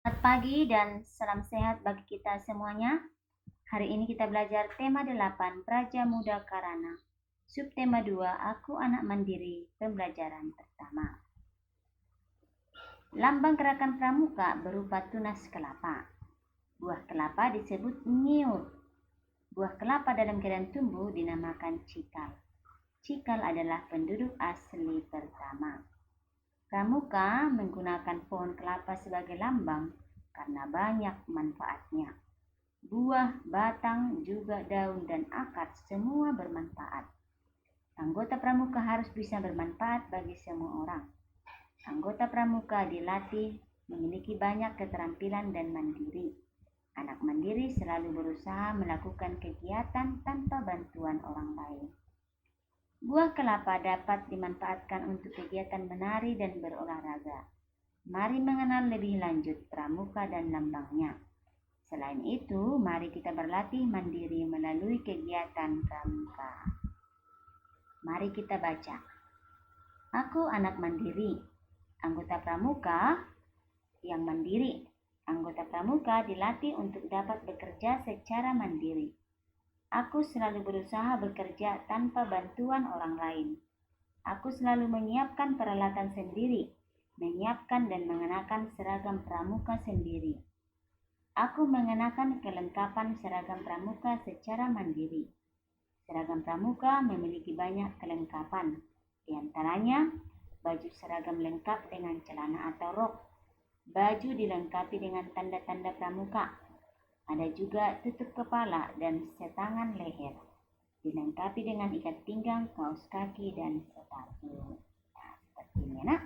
Selamat pagi dan salam sehat bagi kita semuanya. Hari ini kita belajar tema 8, Praja Muda Karana. Subtema 2, Aku Anak Mandiri, pembelajaran pertama. Lambang gerakan pramuka berupa tunas kelapa. Buah kelapa disebut nyiut. Buah kelapa dalam keadaan tumbuh dinamakan cikal. Cikal adalah penduduk asli pertama. Pramuka menggunakan pohon kelapa sebagai lambang karena banyak manfaatnya. Buah, batang, juga daun dan akar semua bermanfaat. Anggota pramuka harus bisa bermanfaat bagi semua orang. Anggota pramuka dilatih memiliki banyak keterampilan dan mandiri. Anak mandiri selalu berusaha melakukan kegiatan tanpa bantuan orang lain. Buah kelapa dapat dimanfaatkan untuk kegiatan menari dan berolahraga. Mari mengenal lebih lanjut pramuka dan lambangnya. Selain itu, mari kita berlatih mandiri melalui kegiatan pramuka. Mari kita baca. Aku anak mandiri. Anggota pramuka yang mandiri. Anggota pramuka dilatih untuk dapat bekerja secara mandiri. Aku selalu berusaha bekerja tanpa bantuan orang lain. Aku selalu menyiapkan peralatan sendiri, menyiapkan dan mengenakan seragam pramuka sendiri. Aku mengenakan kelengkapan seragam pramuka secara mandiri. Seragam pramuka memiliki banyak kelengkapan, di antaranya baju seragam lengkap dengan celana atau rok. Baju dilengkapi dengan tanda-tanda pramuka. Ada juga tutup kepala dan setangan leher. Dilengkapi dengan ikat pinggang, kaos kaki, dan sepatu. Nah, seperti ini, nak.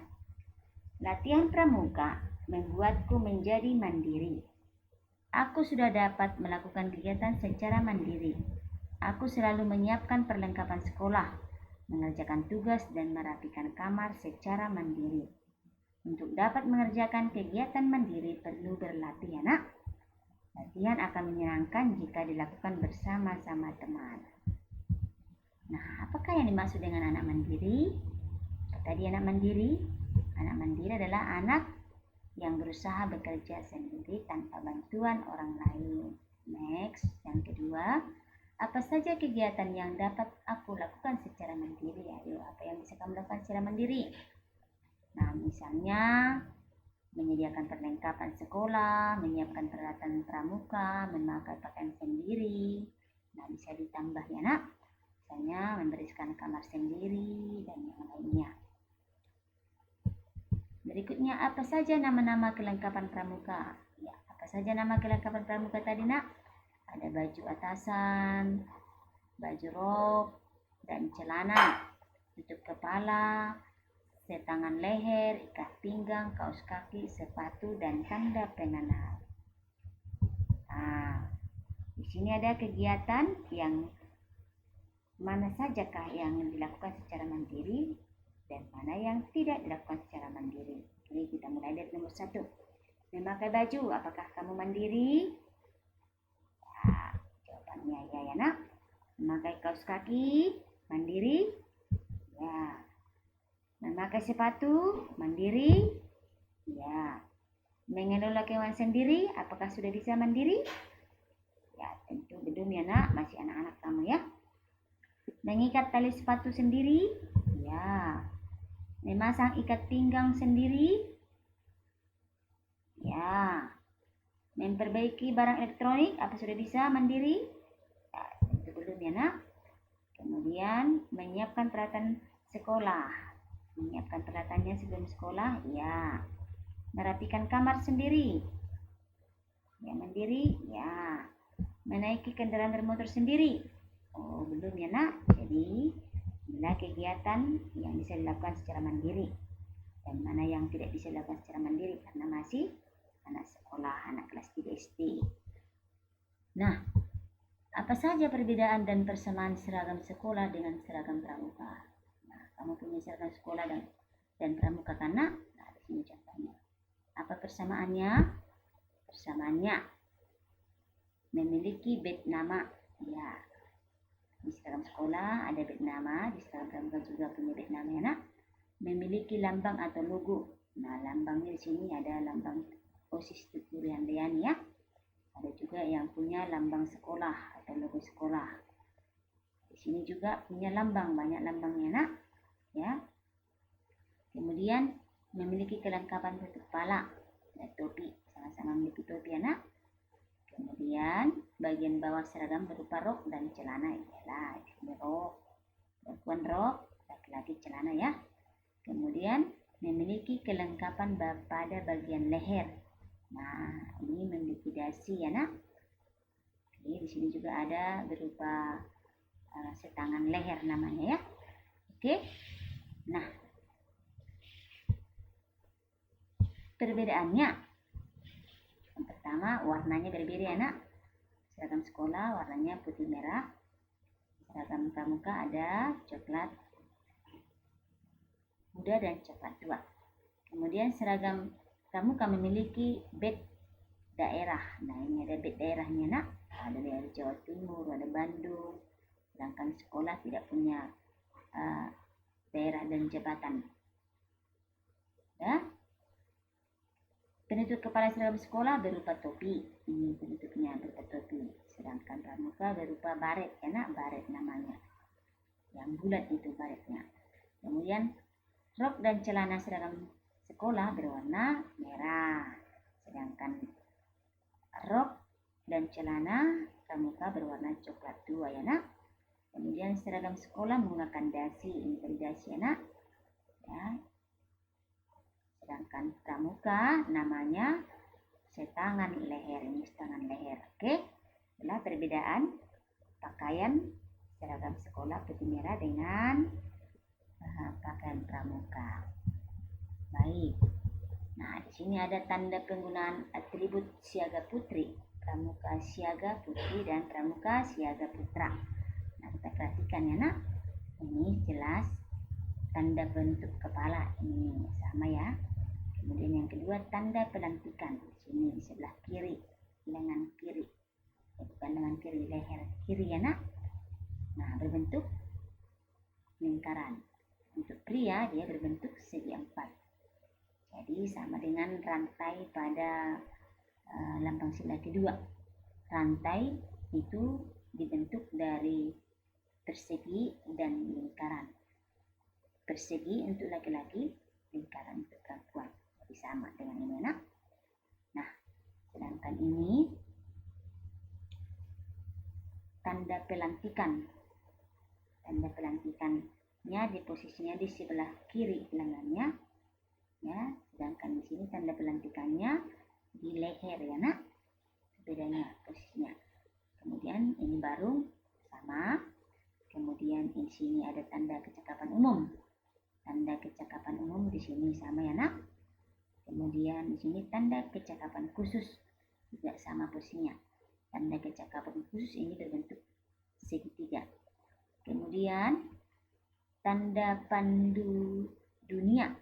Latihan pramuka membuatku menjadi mandiri. Aku sudah dapat melakukan kegiatan secara mandiri. Aku selalu menyiapkan perlengkapan sekolah, mengerjakan tugas, dan merapikan kamar secara mandiri. Untuk dapat mengerjakan kegiatan mandiri perlu berlatih, anak. Latihan akan menyenangkan jika dilakukan bersama-sama teman. Nah, apakah yang dimaksud dengan anak mandiri? Tadi anak mandiri. Anak mandiri adalah anak yang berusaha bekerja sendiri tanpa bantuan orang lain. Next, yang kedua, apa saja kegiatan yang dapat aku lakukan secara mandiri? Ayo, apa yang bisa kamu lakukan secara mandiri? Nah, misalnya menyediakan perlengkapan sekolah, menyiapkan peralatan pramuka, memakai pakaian sendiri. Nah, bisa ditambah ya, nak. Misalnya membereskan kamar sendiri dan yang lainnya. Berikutnya, apa saja nama-nama kelengkapan pramuka? Ya, apa saja nama kelengkapan pramuka tadi, nak? Ada baju atasan, baju rok, dan celana, tutup kepala, setangan leher, ikat pinggang, kaos kaki, sepatu, dan tanda pengenal. Nah, di sini ada kegiatan yang mana sajakah yang dilakukan secara mandiri dan mana yang tidak dilakukan secara mandiri. Oke, kita mulai dari nomor 1. Memakai baju, apakah kamu mandiri? Ya, jawabannya ya, nak. Memakai kaos kaki, mandiri? Ya. Memakai sepatu, mandiri? Ya. Mengelola keuangan sendiri, apakah sudah bisa mandiri? Ya, tentu belum ya, nak. Masih anak-anak kamu ya. Mengikat tali sepatu sendiri? Ya. Memasang ikat pinggang sendiri? Ya. Memperbaiki barang elektronik, apa sudah bisa mandiri? Ya, tentu belum ya, nak. Kemudian menyiapkan peralatan sekolah. Menyiapkan peralatannya sebelum sekolah? Ya. Merapikan kamar sendiri? Ya, mandiri? Ya. Menaiki kendaraan bermotor sendiri? Oh, belum ya, nak. Jadi, inilah kegiatan yang bisa dilakukan secara mandiri dan mana yang tidak bisa dilakukan secara mandiri karena masih anak sekolah, anak kelas 3 SD. Nah, apa saja perbedaan dan persamaan seragam sekolah dengan seragam pramuka? Nah, kamu punya seragam sekolah dan pramuka kan, nak? Nah, di sini contohnya. Apa persamaannya? Persamaannya memiliki bed nama. Ya, di seragam sekolah ada bed nama, di seragam pramuka juga punya bed nama ya, nak. Memiliki lambang atau logo. Nah, lambangnya di sini ada lambang OSIS Andriani ya. Ada juga yang punya lambang sekolah atau logo sekolah. Di sini juga punya lambang, banyak lambangnya nak ya. Kemudian memiliki kelengkapan tutup kepala dan topi, sama-sama memiliki topi anak. Kemudian bagian bawah seragam berupa rok dan celana, ialah ini rok, perempuan rok, laki-laki celana ya. Kemudian memiliki kelengkapan pada bagian leher. Nah, ini memiliki dasi ya nak. Oke, di sini juga ada berupa setangan leher namanya ya. Oke. Nah, perbedaannya, yang pertama warnanya berbeda ya nak. Seragam sekolah warnanya putih merah. Seragam pramuka ada coklat muda dan coklat tua. Kemudian seragam pramuka memiliki badge daerah. Nah, ini ada badge daerahnya nak. Ada dari Jawa Timur, ada Bandung. Sedangkan sekolah tidak punya daerah dan jabatan. Ya. Penutup kepala seragam sekolah berupa topi. Ini penutupnya berupa topi. Sedangkan pramuka berupa baret, ya, baret namanya. Yang bulat itu baretnya. Kemudian rok dan celana seragam sekolah berwarna merah. Sedangkan rok dan celana pramuka berwarna coklat tua ya nak. Kemudian seragam sekolah menggunakan dasi. Ini dari dasi ya nak. Ya. Sedangkan pramuka namanya setangan leher. Ini setangan leher. Oke. Itulah perbedaan pakaian seragam sekolah putih merah dengan pakaian pramuka. Baik. Nah, di sini ada tanda penggunaan atribut siaga putri, pramuka siaga putri dan pramuka siaga putra. Nah, kita perhatikan ya nak. Ini jelas tanda bentuk kepala. Ini sama ya. Kemudian yang kedua tanda pelantikan. Di sini di sebelah kiri, lengan kiri. Bukan lengan kiri, leher kiri ya nak. Nah, berbentuk lingkaran. Untuk pria dia berbentuk segi empat. Jadi sama dengan rantai pada lambang sila kedua. Rantai itu dibentuk dari persegi dan lingkaran. Persegi untuk laki-laki, lingkaran untuk perempuan. Jadi sama dengan ini anak. Nah, sedangkan ini tanda pelantikan. Tanda pelantikannya di posisinya di sebelah kiri lengannya. Ya, sedangkan di sini tanda pelantikannya di leher ya nak. Bedanya posisinya. Kemudian ini baru sama. Kemudian di sini ada tanda kecakapan umum. Tanda kecakapan umum di sini sama ya nak. Kemudian di sini tanda kecakapan khusus juga sama posisinya. Tanda kecakapan khusus ini berbentuk segitiga. Kemudian tanda pandu dunia.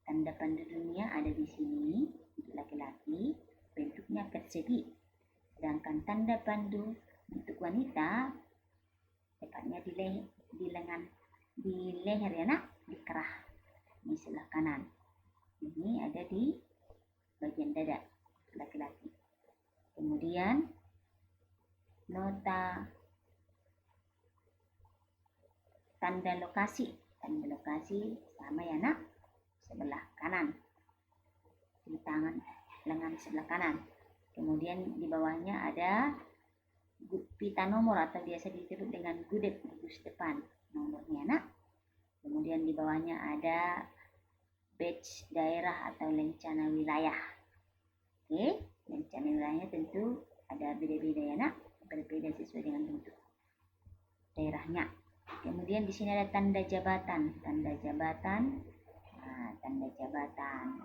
Tanda pandu dunia ada di sini untuk laki-laki, bentuknya persegi. Sedangkan tanda pandu untuk wanita tepatnya di leher ya nak, di kerah. Ini sebelah kanan. Ini ada di bagian dada laki-laki. Kemudian nota tanda lokasi. Tanda lokasi sama ya nak, sebelah kanan. Di tangan lengan sebelah kanan. Kemudian di bawahnya ada pita nomor atau biasa disebut dengan gudeg, gugus depan nomornya nak. Kemudian di bawahnya ada badge daerah atau lencana wilayah. Oke, lencana wilayahnya tentu ada beda-beda ya nak, berbeda sesuai dengan bentuk daerahnya. Kemudian di sini ada tanda jabatan. Tanda jabatan. Nah, tanda jabatan.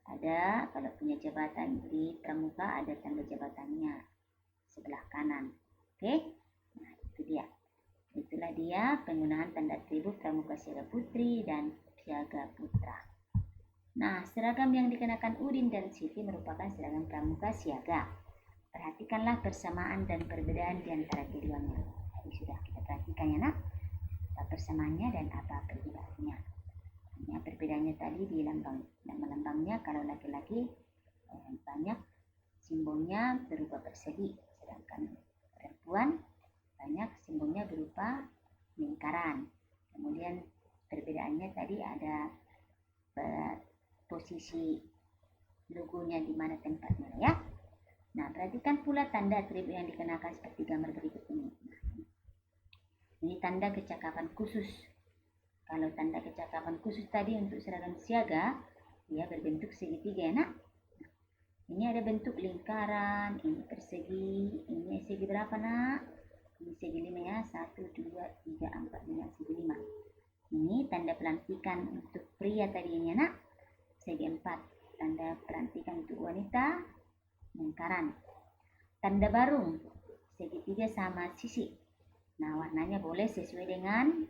Ada kalau punya jabatan di pramuka ada tanda jabatannya sebelah kanan. Oke. Nah, itu dia. Itulah dia penggunaan tanda atribut pramuka siaga putri dan siaga putra. Nah, seragam yang dikenakan Udin dan Siti merupakan seragam pramuka siaga. Perhatikanlah persamaan dan perbedaan di antara keduanya. Tadi sudah kita perhatikan ya nak, apa persamaannya dan apa perbedaannya. Hanya perbedaannya tadi di lambang. Nama lambangnya kalau laki-laki banyak simbolnya berupa persegi, sedangkan perempuan banyak simbolnya berupa lingkaran. Kemudian perbedaannya tadi ada posisi logonya di mana tempatnya ya. Nah, perhatikan pula tanda atribut yang dikenakan seperti gambar berikut ini. Ini tanda kecakapan khusus. Kalau tanda kecakapan khusus tadi untuk seragam siaga, dia berbentuk segitiga ya nak. Ini ada bentuk lingkaran, ini persegi, ini segi berapa nak? Ini segi 5 ya, 1, 2, 3, 4, 5, segi 5. Ini tanda pelantikan untuk pria tadi ini ya nak, segi 4. Tanda pelantikan untuk wanita, lingkaran. Tanda barung, segitiga sama sisi. Nah, warnanya boleh sesuai dengan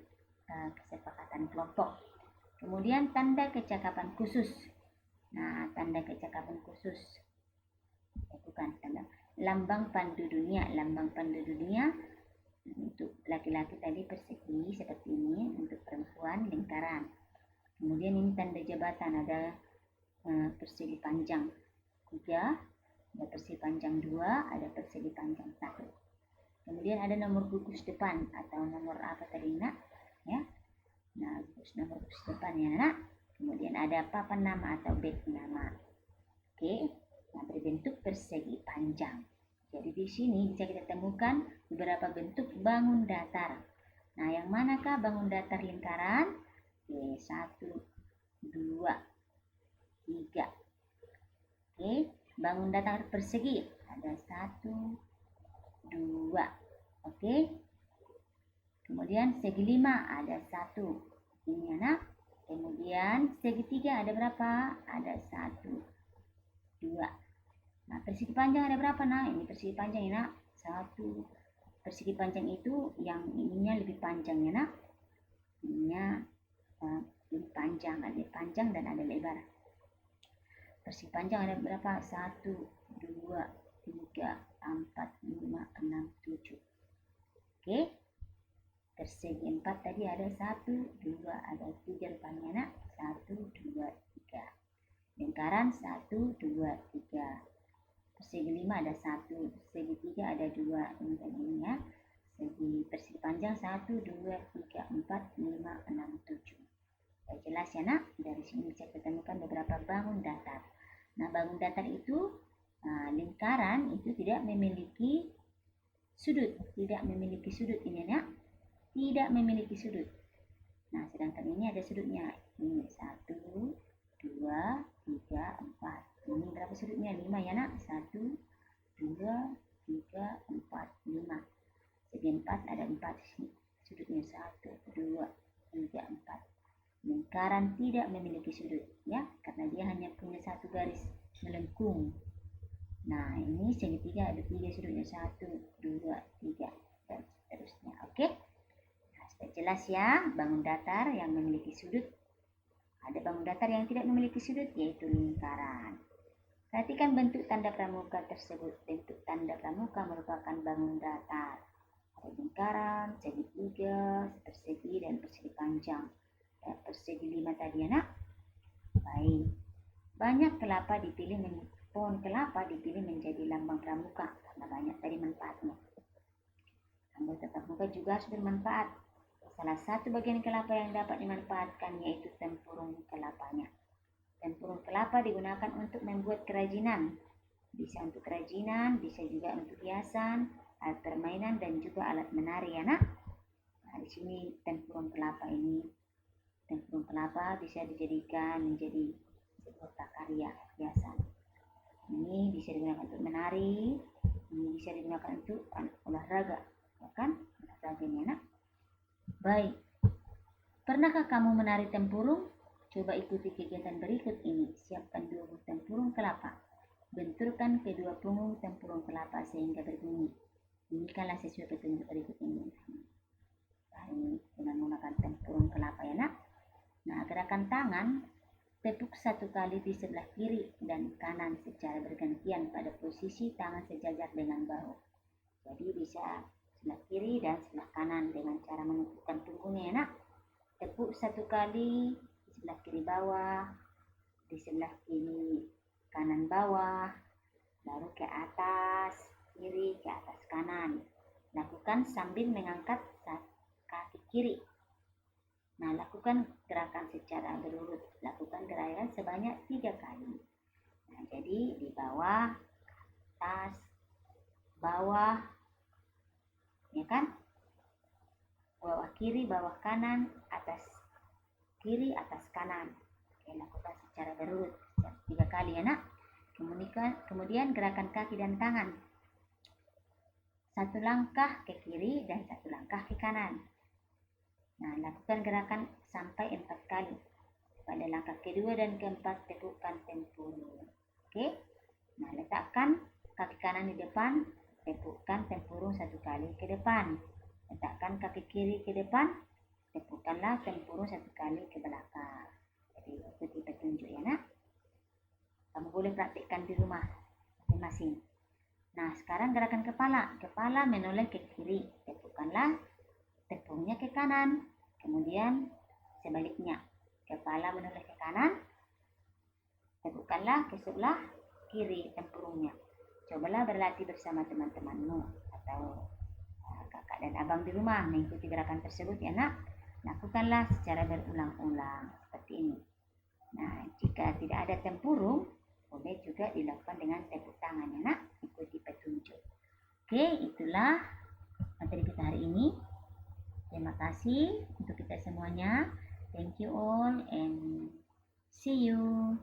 kesepakatan kelompok. Kemudian tanda kecakapan khusus. Nah, tanda kecakapan khusus. Bukan tanda. Lambang pandu dunia. Lambang pandu dunia untuk laki-laki tadi persegi seperti ini. Untuk perempuan lingkaran. Kemudian ini tanda jabatan. Ada persegi panjang 3. Ada persegi panjang 2, ada persegi panjang 1. Kemudian ada nomor gugus depan atau nomor apa tadi nak? Ya. Nah, nomor gugus depan ya nak. Kemudian ada papan nama atau bed nama. Oke. Nah, berbentuk persegi panjang. Jadi di sini bisa kita temukan beberapa bentuk bangun datar. Nah, yang manakah bangun datar lingkaran? Oke, 1, 2, 3. Oke. Bangun datar persegi ada 1, 2. Oke. Kemudian segi 5 ada 1. Ini anak. Kemudian segitiga ada berapa? Ada 1, 2. Nah, persegi panjang ada berapa nak? Ini persegi panjang ya nak. 1. Persegi panjang itu yang ininya lebih panjang ya nak. Ininya lebih panjang, ada panjang dan ada lebar. Persegi panjang ada berapa? 1, 2, 3, 4, 5, 6, 7. Oke. Persegi 4 tadi ada 1, 2, ada 3 rupanya nak. 1, 2, 3. Lingkaran 1, 2, 3. Persegi 5 ada 1. Persegi 3 ada 2. Ini dan ini ya. Persegi panjang 1, 2, 3, 4, 5, 6, 7. Jelas ya nak. Dari sini bisa kita temukan beberapa bangun datar. Nah, bangun datar itu lingkaran itu tidak memiliki sudut. Tidak memiliki sudut ini nak. Tidak memiliki sudut. Nah, sedangkan ini ada sudutnya. Ini 1, 2, 3, 4. Ini berapa sudutnya? 5 ya nak. 1, 2, 3, 4, 5. Segi 4 ada 4 sudutnya. 1, 2, 3, 4. Lingkaran tidak memiliki sudut ya, karena dia hanya punya satu garis melengkung. Nah, ini segitiga ada 3 sudutnya. 1, 2, 3 dan seterusnya. Oke. Nah, sudah jelas ya bangun datar yang memiliki sudut. Ada bangun datar yang tidak memiliki sudut, yaitu lingkaran. Perhatikan bentuk tanda pramuka tersebut. Bentuk tanda pramuka merupakan bangun datar. Ada lingkaran, segitiga, persegi dan persegi panjang. Persegi 5 tadi anak. Baik. Pohon kelapa dipilih menjadi lambang pramuka karena banyak tadi manfaatnya. Anggota pramuka juga harus bermanfaat. Salah satu bagian kelapa yang dapat dimanfaatkan yaitu tempurung kelapanya. Tempurung kelapa digunakan untuk membuat kerajinan. Bisa untuk kerajinan, bisa juga untuk hiasan, alat permainan dan juga alat menari anak. Nah, di sini tempurung kelapa ini. Tempurung kelapa bisa dijadikan menjadi sebuah prakarya hiasan. Ini bisa digunakan untuk menari, ini bisa digunakan untuk olahraga, ya kan? Olahraga ini anak. Baik. Pernahkah kamu menari tempurung? Coba ikuti kegiatan berikut ini. Siapkan 2 buah tempurung kelapa. Benturkan kedua punggung tempurung kelapa sehingga berbunyi. Nyanyikanlah sesuai petunjuk berikut ini. Ini dengan menggunakan tempurung kelapa ya nak. Nah, gerakan tangan tepuk 1 kali di sebelah kiri dan kanan secara bergantian pada posisi tangan sejajar dengan bahu. Jadi bisa sebelah kiri dan sebelah kanan dengan cara menepukkan punggungnya ya nak. Tepuk 1 kali di sebelah kiri bawah, di sebelah kiri kanan bawah, lalu ke atas kiri, ke atas kanan. Lakukan sambil mengangkat kaki kiri. Nah, lakukan gerakan secara berurut. Lakukan gerakan sebanyak 3 kali. Nah, jadi di bawah, atas, bawah, ya kan? Bawah kiri, bawah kanan, atas kiri, atas kanan. Oke, lakukan secara berurut 3 kali ya nak. Kemudian gerakan kaki dan tangan. 1 langkah ke kiri dan 1 langkah ke kanan. Nah, lakukan gerakan sampai 4 kali. Pada langkah kedua dan keempat, tepukkan tempurung. Oke? Nah, letakkan kaki kanan di depan, tepukkan tempurung 1 kali ke depan. Letakkan kaki kiri ke depan, tepukkanlah tempurung 1 kali ke belakang. Jadi, ikuti petunjuk ya nak. Kamu boleh praktikkan di rumah masing-masing. Nah, sekarang gerakan kepala. Kepala menoleh ke kiri. Tepukkanlah tepungnya ke kanan. Kemudian sebaliknya. Kepala menoleh ke kanan. Tepukkanlah ke sebelah kiri tempurungnya. Cobalah berlatih bersama teman-temanmu atau kakak dan abang di rumah mengikuti gerakan tersebut ya nak. Lakukanlah secara berulang-ulang seperti ini. Nah, jika tidak ada tempurung, boleh juga dilakukan dengan tepuk tangan ya nak. Ikuti petunjuk. Oke, itulah materi kita hari ini. Terima kasih untuk kita semuanya. Thank you all and see you.